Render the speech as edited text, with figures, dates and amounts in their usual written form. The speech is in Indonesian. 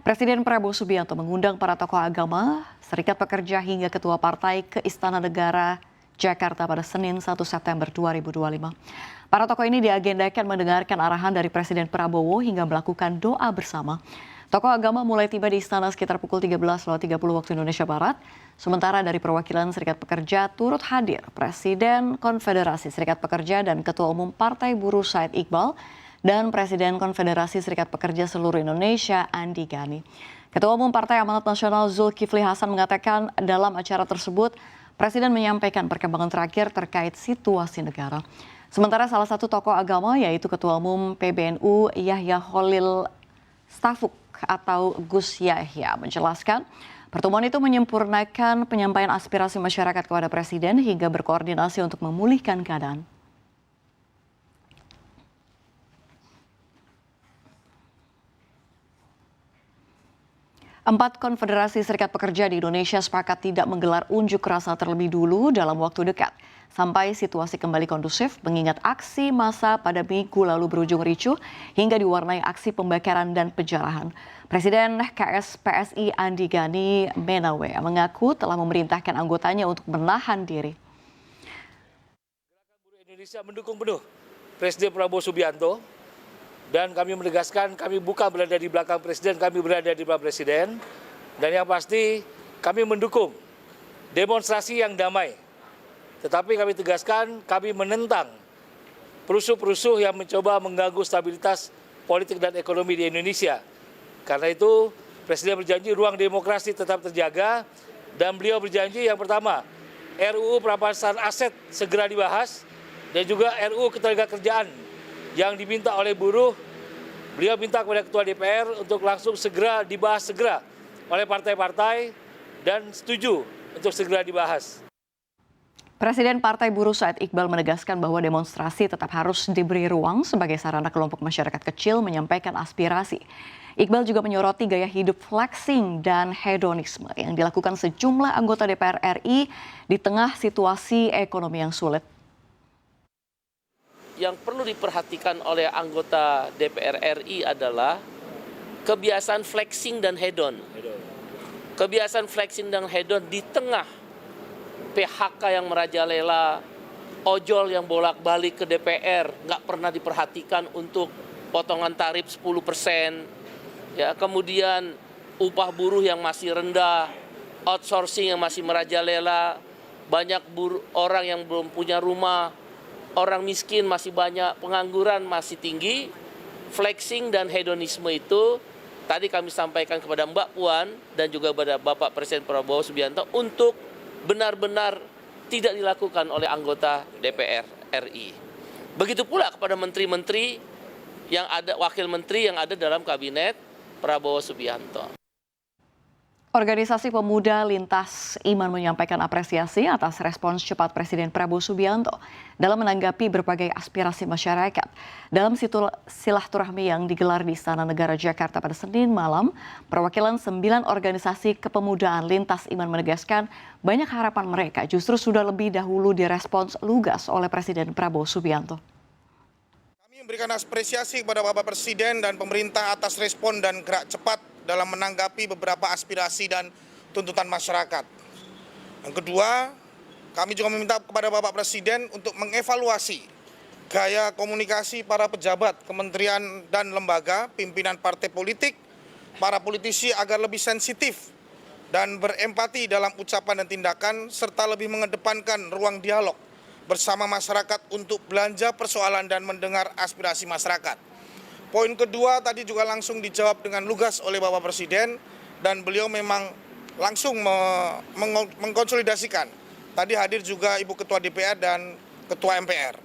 Presiden Prabowo Subianto mengundang para tokoh agama, serikat pekerja hingga ketua partai ke Istana Negara, Jakarta pada Senin 1 September 2025. Para tokoh ini diagendakan mendengarkan arahan dari Presiden Prabowo hingga melakukan doa bersama. Tokoh agama mulai tiba di istana sekitar pukul 13.30 waktu Indonesia Barat. Sementara dari perwakilan serikat pekerja turut hadir Presiden Konfederasi Serikat Pekerja dan Ketua Umum Partai Buruh Said Iqbal dan Presiden Konfederasi Serikat Pekerja Seluruh Indonesia Andi Gani. Ketua Umum Partai Amanat Nasional Zulkifli Hasan mengatakan dalam acara tersebut Presiden menyampaikan perkembangan terakhir terkait situasi negara. Sementara salah satu tokoh agama yaitu Ketua Umum PBNU Yahya Khalil Stakuf atau Gus Yahya menjelaskan pertemuan itu menyempurnakan penyampaian aspirasi masyarakat kepada Presiden hingga berkoordinasi untuk memulihkan keadaan. Empat konfederasi serikat pekerja di Indonesia sepakat tidak menggelar unjuk rasa terlebih dulu dalam waktu dekat sampai situasi kembali kondusif mengingat aksi massa pada minggu lalu berujung ricuh hingga diwarnai aksi pembakaran dan penjarahan. Presiden KSPSI Andi Gani Menawe mengaku telah memerintahkan anggotanya untuk menahan diri. Gerakan Buruh Indonesia mendukung penuh Presiden Prabowo Subianto. Dan kami menegaskan kami bukan berada di belakang Presiden, kami berada di belakang Presiden. Dan yang pasti kami mendukung demonstrasi yang damai. Tetapi kami tegaskan kami menentang perusuh-perusuh yang mencoba mengganggu stabilitas politik dan ekonomi di Indonesia. Karena itu Presiden berjanji ruang demokrasi tetap terjaga dan beliau berjanji yang pertama RUU perampasan aset segera dibahas dan juga RUU ketenagakerjaan yang diminta oleh buruh, beliau minta kepada Ketua DPR untuk langsung segera dibahas segera oleh partai-partai dan setuju untuk segera dibahas. Presiden Partai Buruh Said Iqbal menegaskan bahwa demonstrasi tetap harus diberi ruang sebagai sarana kelompok masyarakat kecil menyampaikan aspirasi. Iqbal juga menyoroti gaya hidup flexing dan hedonisme yang dilakukan sejumlah anggota DPR RI di tengah situasi ekonomi yang sulit. Yang perlu diperhatikan oleh anggota DPR RI adalah kebiasaan flexing dan hedon. Kebiasaan flexing dan hedon di tengah PHK yang merajalela, ojol yang bolak-balik ke DPR, nggak pernah diperhatikan untuk potongan tarif 10%, ya, kemudian upah buruh yang masih rendah, outsourcing yang masih merajalela, banyak orang yang belum punya rumah, orang miskin masih banyak, pengangguran masih tinggi. Flexing dan hedonisme itu tadi kami sampaikan kepada Mbak Puan dan juga kepada Bapak Presiden Prabowo Subianto untuk benar-benar tidak dilakukan oleh anggota DPR RI. Begitu pula kepada menteri-menteri yang ada, wakil menteri yang ada dalam kabinet Prabowo Subianto. Organisasi Pemuda Lintas Iman menyampaikan apresiasi atas respons cepat Presiden Prabowo Subianto dalam menanggapi berbagai aspirasi masyarakat. Dalam silaturahmi yang digelar di Istana Negara Jakarta pada Senin malam, perwakilan 9 organisasi kepemudaan Lintas Iman menegaskan banyak harapan mereka justru sudah lebih dahulu direspons lugas oleh Presiden Prabowo Subianto. Kami memberikan apresiasi kepada Bapak Presiden dan pemerintah atas respon dan gerak cepat dalam menanggapi beberapa aspirasi dan tuntutan masyarakat. Yang kedua, kami juga meminta kepada Bapak Presiden untuk mengevaluasi gaya komunikasi para pejabat, kementerian dan lembaga, pimpinan partai politik, para politisi agar lebih sensitif dan berempati dalam ucapan dan tindakan, serta lebih mengedepankan ruang dialog bersama masyarakat untuk belanja persoalan dan mendengar aspirasi masyarakat. Poin kedua tadi juga langsung dijawab dengan lugas oleh Bapak Presiden dan beliau memang langsung mengkonsolidasikan. Tadi hadir juga Ibu Ketua DPR dan Ketua MPR.